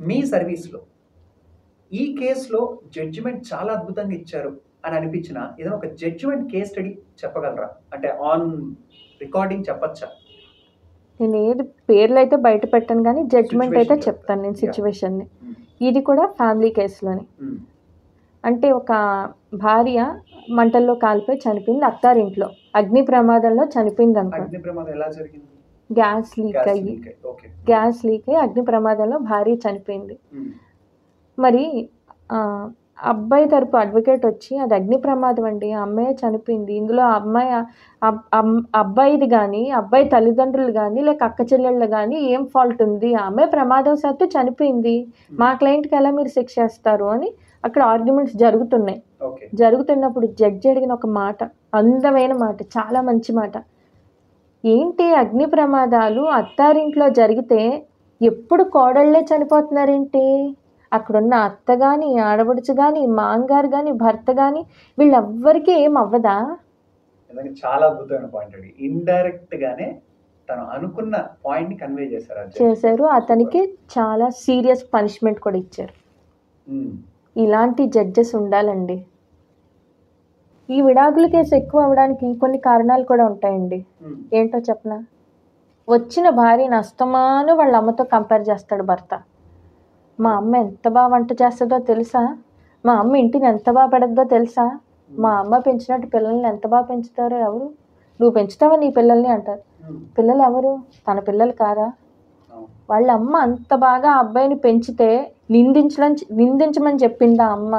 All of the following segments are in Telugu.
మీ సర్వీస్‌లో ఈ కేస్‌లో జడ్జిమెంట్ చాలా అద్భుతంగా ఇచ్చారు అని అనిపించిన ఏదైనా ఒక జడ్జిమెంట్ కేస్ స్టడీ చెప్పగలరా? అంటే ఆన్ రికార్డింగ్ చెప్పచ్చా? నేను ఏది పేర్లయితే బయట పెట్టను గానీ, జడ్జ్‌మెంట్ అయితే సిట్యుయేషన్ చెప్తారు. చెప్తాను నేను యాహ్! సిట్యుయేషన్‌ని. హ్మ్. ఇది కూడా ఫ్యామిలీ కేస్‌లోనే. హ్మ్. అంటే ఒక భార్య మంటల్లో కాలిపోయి చనిపోయింది అత్తారింట్లో. అగ్ని ప్రమాదంలో చనిపోయిందనుకోండి. అగ్ని ప్రమాదం ఎలా జరిగింది? గ్యాస్ లీక్ గ్యాస్ అయ్యి లీక్ అయ్యి. ఓకే. గ్యాస్ లీక్ అయ్యి అగ్ని ప్రమాదంలో భార్య చనిపోయింది. హ్మ్. మరి అబ్బాయి తరపు అడ్వకేట్ వచ్చి అది అగ్ని ప్రమాదం అండి. ఆ అమ్మాయే చనిపోయింది. ఇందులో ఆ అమ్మాయి అబ్బాయిది గానీ, అబ్బాయి తల్లిదండ్రులు గానీ, లేక అక్క చెల్లెళ్ళు గానీ ఏం ఫాల్ట్ ఉంది? ఆ అమ్మాయి ప్రమాదవశాత్తు చనిపోయింది. మా క్లయింట్‌కి ఎలా మీరు శిక్ష ఏస్తారు అని అక్కడ ఆర్గ్యుమెంట్స్ జరుగుతున్నాయి. ఓకే. జరుగుతున్నప్పుడు జడ్జి అడిగిన ఒక మాట, అందమైన మాట, చాలా మంచి మాట. ఏంటి అగ్ని ప్రమాదాలు అత్తారింట్లో జరిగితే ఎప్పుడు కోడళ్ళే చనిపోతున్నారేంటి? అక్కడున్న అత్త గాని, ఆడపడుచు గాని, మామగారు గాని, భర్త గాని వీళ్ళెవ్వరికీ ఏం అవ్వదా? నిజంగా చాలా అద్భుతమైన పాయింట్ అండి. ఇండైరెక్ట్ గానే తను అనుకున్న పాయింట్‌ని కన్వే చేశారు ఆ జడ్జి. చేశారు. అతనికి చాలా సీరియస్ పనిష్మెంట్ కూడా ఇచ్చారు. హ్మ్. ఇలాంటి జడ్జెస్ ఉండాలండి. ఈ విడాకుల కేసు ఎక్కువ అవ్వడానికి కొన్ని కారణాలు కూడా ఉంటాయండి. హ్మ్. ఏంటో చెప్పనా? వచ్చిన భార్యని అస్తమాను వాళ్ళ అమ్మతో కంపేర్ చేస్తాడు భర్త. మా అమ్మ ఎంత బాగా వంట చేస్తుందో తెలుసా? మా అమ్మ ఇంటిని ఎంత బాగా పెడద్దో తెలుసా? మా అమ్మ పెంచినట్టు పిల్లల్ని ఎంత బాగా పెంచుతారో ఎవరు? నువ్వు పెంచుతావా నీ పిల్లల్ని అంటారు. హ్మ్. పిల్లలు ఎవరు? తన పిల్లలు కారా? అవును. వాళ్ళ అమ్మ అంత బాగా ఆ అబ్బాయిని పెంచితే నిందించమని చెప్పిందా అమ్మ?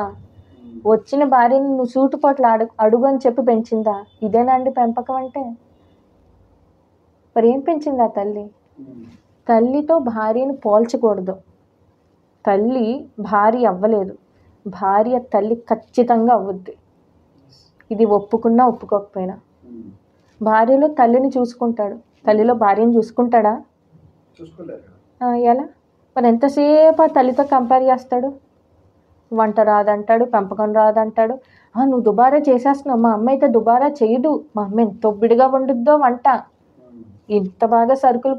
హ్మ్. వచ్చిన భార్యని నువ్వు సూటుపోట్లు అడుగు అని చెప్పి పెంచిందా? ఇదేనా అండి పెంపకం అంటే? మరి ఏం పెంచింది ఆ తల్లి? హ్మ్. తల్లితో భార్యని పోల్చకూడదు. తల్లి భార్య అవ్వలేదు. భార్య తల్లి ఖచ్చితంగా అవ్వుద్ది. ఇది ఒప్పుకున్నా ఒప్పుకోకపోయినా. హ్మ్. భార్యలో తల్లిని చూసుకుంటాడు. తల్లిలో భార్యని చూసుకుంటాడా? చూసుకోలేరు. ఎలా? మరి ఎంతసేపు ఆ తల్లితో కంపేర్ చేస్తాడు? వంట రాదంటాడు, పెంపకం రాదంటాడు. నువ్వు దుబారా చేసేస్తున్నావు. మా అమ్మ అయితే దుబారా చేయదు. మా అమ్మ ఎంత ఒబ్బిడిగా వండుద్దో వంట. హ్మ్. ఎంత బాగా సరుకులు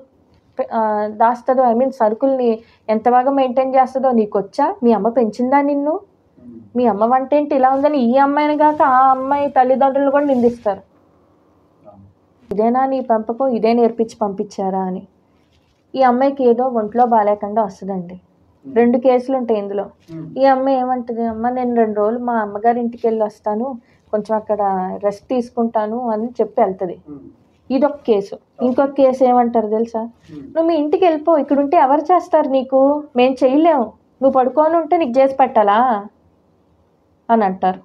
దాస్తుందో, సరుకుల్ని ఎంత బాగా మెయింటైన్ చేస్తుందో నీకొచ్చా? మీ అమ్మ పెంచిందా నిన్ను? హ్మ్. మీ అమ్మ వంట ఏంటి ఇలా ఉందని ఈ అమ్మాయిని కాక ఆ అమ్మాయి తల్లిదండ్రులు కూడా నిందిస్తారు. అవును. ఇదేనా నీ పెంపకం? ఇదే నేర్పించి పంపించారా అని. ఈ అమ్మాయికి ఏదో ఒంట్లో బాగాలేకుండా వస్తుందండి. 2 కేసులు ఉంటాయి ఇందులో. హ్మ్. ఈ అమ్మాయి ఏమంటది, అమ్మ నేను 2 రోజులు మా అమ్మగారి ఇంటికి వెళ్ళి వస్తాను, కొంచెం అక్కడ రెస్ట్ తీసుకుంటాను అని చెప్పి వెళ్తుంది. హ్మ్. ఇదొక కేసు. ఇంకొక కేసు ఏమంటారు తెలుసా? హ్మ్. నువ్వు మీ ఇంటికి వెళ్ళిపో, ఇక్కడ ఉంటే ఎవరు చేస్తారు నీకు? మేము చేయలేము, నువ్వు పడుకొని ఉంటే నీకు చేసి పెట్టాలా అని అంటారు.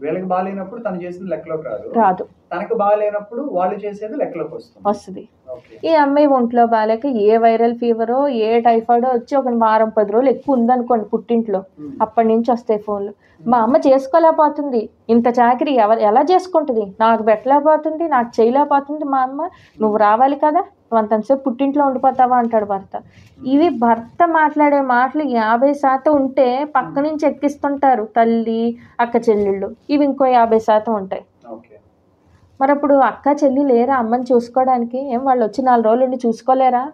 వీళ్ళకి బాగాలేనప్పుడు తను చేసింది లెక్కలోకి రాదు. తనకు బాగాలేనప్పుడు వాళ్ళు చేసేది లెక్కలోకి వస్తుంది. ఓకే. ఈ అమ్మాయి ఒంట్లో బాగాలేక ఏ వైరల్ ఫీవరో ఏ టైఫాయిడో వచ్చి ఒక వారం 10 రోజులు ఎక్కువ ఉందనుకోండి పుట్టింట్లో, హ్మ్. అప్పటి నుంచి వస్తాయి ఫోన్లు. మా అమ్మ చేసుకోలేకపోతుంది, ఇంత చాకరీ ఎలా చేసుకుంటుంది, నాకు పెట్టలేకపోతుంది, నాకు చేయలేకపోతుంది మా అమ్మ, నువ్వు రావాలి కదా, నువ్వు అంతసేపు పుట్టింట్లో ఉండిపోతావా అంటాడు భర్త. ఇవి భర్త మాట్లాడే మాటలు 50% ఉంటే పక్క నుంచి ఎక్కిస్తుంటారు తల్లి అక్క చెల్లెళ్ళు, ఇవి ఇంకో 50% ఉంటాయి. ఓకే. మరి అప్పుడు అక్క చెల్లి లేరా అమ్మని చూసుకోవడానికి? ఏం వాళ్ళు వచ్చి 4 రోజులు ఉండి చూసుకోలేరా?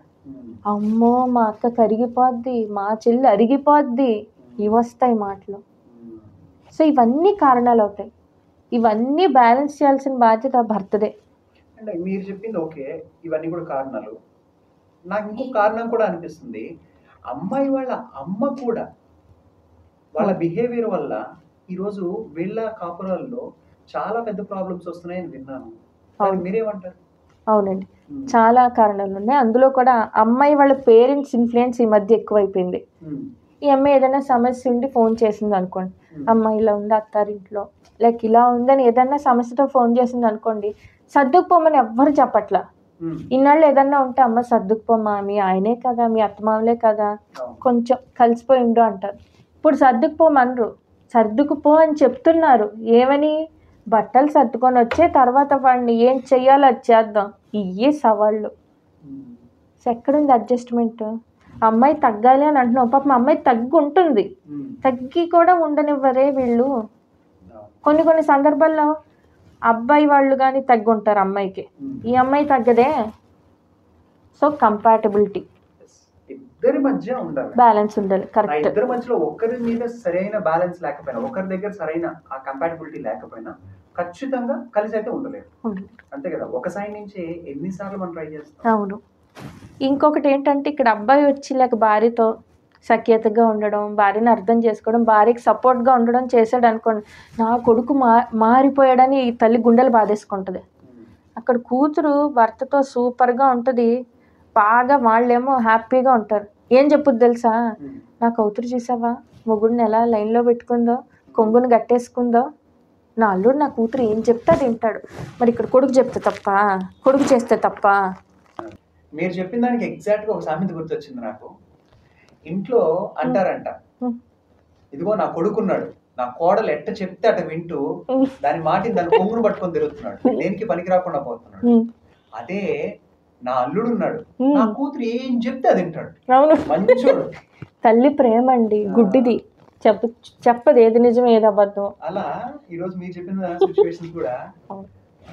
అమ్మో మా అక్క కరిగిపోద్ది, మా చెల్లి అరిగిపోద్ది, ఇవి వస్తాయి మాటలు. సో ఇవన్నీ కారణాలు అవుతాయి. ఇవన్నీ బ్యాలెన్స్ చేయాల్సిన బాధ్యత భర్తదే. అంటే మీరు చెప్పింది ఓకే, ఇవన్నీ కూడా కారణాలు. నాకు ఇంకొక కారణం కూడా అనిపిస్తుంది. అమ్మాయి వాళ్ళ అమ్మ కూడా వాళ్ళ బిహేవియర్ వల్ల ఈరోజు వీళ్ళ కాపురాల్లో చాలా పెద్ద ప్రాబ్లమ్స్ వస్తున్నాయని విన్నాను. దానికి మీరేమంటారు? అవునండి, చాలా కారణాలు ఉన్నాయి. అందులో కూడా అమ్మాయి వాళ్ళ పేరెంట్స్ ఇన్ఫ్లుయెన్స్ ఈ మధ్య ఎక్కువైపోయింది. ఈ అమ్మాయి ఏదైనా సమస్య ఉండి ఫోన్ చేసింది అనుకోండి, అమ్మ ఇలా ఉంది అత్తారింట్లో, లైక్ ఇలా ఉందని ఏదైనా సమస్యతో ఫోన్ చేసింది అనుకోండి, సర్దుకుపోమని ఎవ్వరు చెప్పట్లా. ఇన్నాళ్ళు ఏదన్నా ఉంటే అమ్మ సర్దుకుపోమ్మా, మీ ఆయనే కదా, మీ అత్తమామలే కదా, కొంచెం కలిసిపోయి ఉండు అంటారు. ఇప్పుడు సర్దుకుపోమనరు, సర్దుకుపో అని చెప్తున్నారు. ఏమని? బట్టలు సర్దుకొని వచ్చే తర్వాత వాడిని ఏం చెయ్యాలో అది చేద్దాం. ఇవే సవాళ్ళు. ఎక్కడుంది అడ్జస్ట్మెంట్? అమ్మాయి తగ్గాలి అని అంటున్నావు, పాపం అమ్మాయి తగ్గి ఉంటుంది, తగ్గి కూడా ఉండనివ్వరే వీళ్ళు. కొన్ని సందర్భాల్లో అబ్బాయి వాళ్ళు కానీ తగ్గి ఉంటారు అమ్మాయికి, ఈ అమ్మాయి తగ్గదే. సో కంపాటబిలిటీ ఇద్దరి మధ్య ఉండాలి, బ్యాలెన్స్ ఉండాలి. ఆ కరెక్ట్. ఇద్దరి మధ్యలో ఒకరి మీద సరైన బ్యాలెన్స్ లేకపోయినా, ఒకరి దగ్గర సరైన ఆ కంపాటబిలిటీ లేకపోయినా ఖచ్చితంగా కలిసి అయితే ఉండలేదు. అంతే కదా, ఒక సైడ్ నుంచి ఎన్నిసార్లు మనం ట్రై చేస్తాం. అవును. ఇంకొకటి ఏంటంటే ఇక్కడ అబ్బాయి వచ్చి లేక భార్యతో సఖ్యతగా ఉండడం, భార్యని అర్థం చేసుకోవడం, భార్యకి సపోర్ట్గా ఉండడం చేశాడు అనుకోండి, నా కొడుకు మారిపోయాడని ఈ తల్లి గుండెలు బాధేసుకుంటుంది. అక్కడ కూతురు భర్తతో సూపర్గా ఉంటుంది, బాగా వాళ్ళేమో హ్యాపీగా ఉంటారు. ఏం చెప్పుద్ది తెలుసా, నా కూతురు చూసావా మొగుడిని ఎలా లైన్లో పెట్టుకుందో, కొంగును గట్టేసుకుందో, నా అల్లుడు నా కూతురు ఏం చెప్తే అది వింటాడు. మరి ఇక్కడ కొడుకు చెప్తే తప్ప, కొడుకు చేస్తే తప్ప. మీరు చెప్పిన దానికి ఎగ్జాక్ట్గా ఒక సామెత గుర్తొచ్చింది నాకు. ఇంట్లో అంటారంట, ఇదిగో నా కొడుకున్నాడు, నా కోడలు ఎట్ట చెప్తే అట వింటూ దాని మాటిని దాని కొంగును పట్టుకొని తిరుగుతున్నాడు, దేనికి పనికి రాకుండా పోతున్నాడు. అదే నా అల్లుడు ఉన్నాడు, నా కూతురు ఏం చెప్తే అది వింటాడు. అవును, మంచోడు. తల్లి ప్రేమ అండి, గుడ్డిది, చెప్పదు ఏది నిజం ఏది అబద్ధం. అలా ఈరోజు మీరు చెప్పిన సిచ్యువేషన్స్ కూడా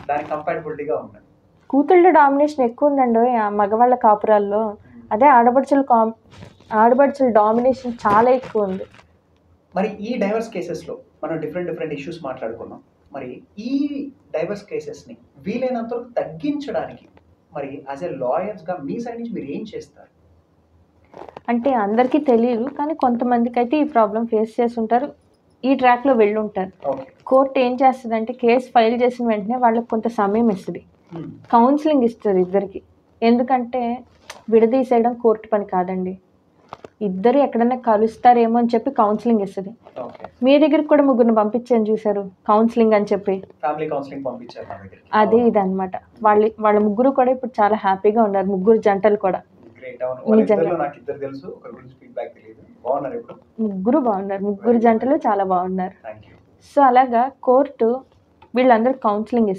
దానికి కంపాటబిలిటీగా ఉన్నాయి. కూతుళ్ళ డామినేషన్ ఎక్కువ ఉందండి ఆ మగవాళ్ళ కాపురాల్లో. అదే ఆడపడుచుల డామినేషన్ చాలా ఎక్కువ ఉంది. మరి ఈ డైవర్స్ కేసెస్లో మనం డిఫరెంట్ ఇష్యూస్ మాట్లాడుకున్నాం. మరి ఈ డైవర్స్ కేసెస్ని వీలైనంత వరకు తగ్గించడానికి మరి యాజ్ ఎ లాయర్స్గా మీ సైడ్ నుంచి మీరు ఏం చేస్తారు? అంటే అందరికీ తెలియదు, కానీ కొంతమందికి అయితే ఈ ప్రాబ్లం ఫేస్ చేసి ఉంటారు, ఈ ట్రాక్లో వెళ్ళి ఉంటారు. కోర్టు ఏం చేస్తుందంటే కేసు ఫైల్ చేసిన వెంటనే వాళ్ళకి కొంత సమయం ఇస్తుంది, కౌన్సిలింగ్ ఇస్తుంది ఇద్దరికి. ఎందుకంటే విడదీసేయడం కోర్టు పని కాదండి, ఇద్దరు ఎక్కడన్నా కలుస్తారేమో అని చెప్పి కౌన్సిలింగ్ ఇస్తుంది. మీ దగ్గరికి కూడా ముగ్గురిని పంపించాను చూసారు, కౌన్సిలింగ్ అని చెప్పి, ఫ్యామిలీ కౌన్సిలింగ్ పంపించారు. అదే ఇదన్నమాట. వాళ్ళ ముగ్గురు కూడా ఇప్పుడు చాలా హ్యాపీగా ఉన్నారు, ముగ్గురు జంటలు కూడా. ముగ్గురు బాగున్నారు, ముగ్గురు జంటలు చాలా బాగున్నారు. సో అలాగా కోర్టు వీళ్ళందరూ కౌన్సిలింగ్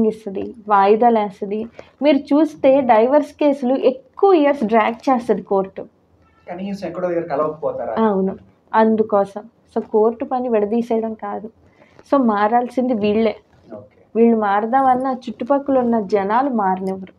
ఇస్తుంది, వాయిదాలు వేస్తుంది. మీరు చూస్తే డైవర్స్ కేసులు ఎక్కువ ఇయర్స్ డ్రాగ్ చేస్తుంది కోర్టు. అవును, అందుకోసం. సో కోర్టు పని విడదీసేయడం కాదు, సో మారాల్సింది వీళ్ళు మారదామన్న చుట్టుపక్కల ఉన్న జనాలు మారనివ్వరు.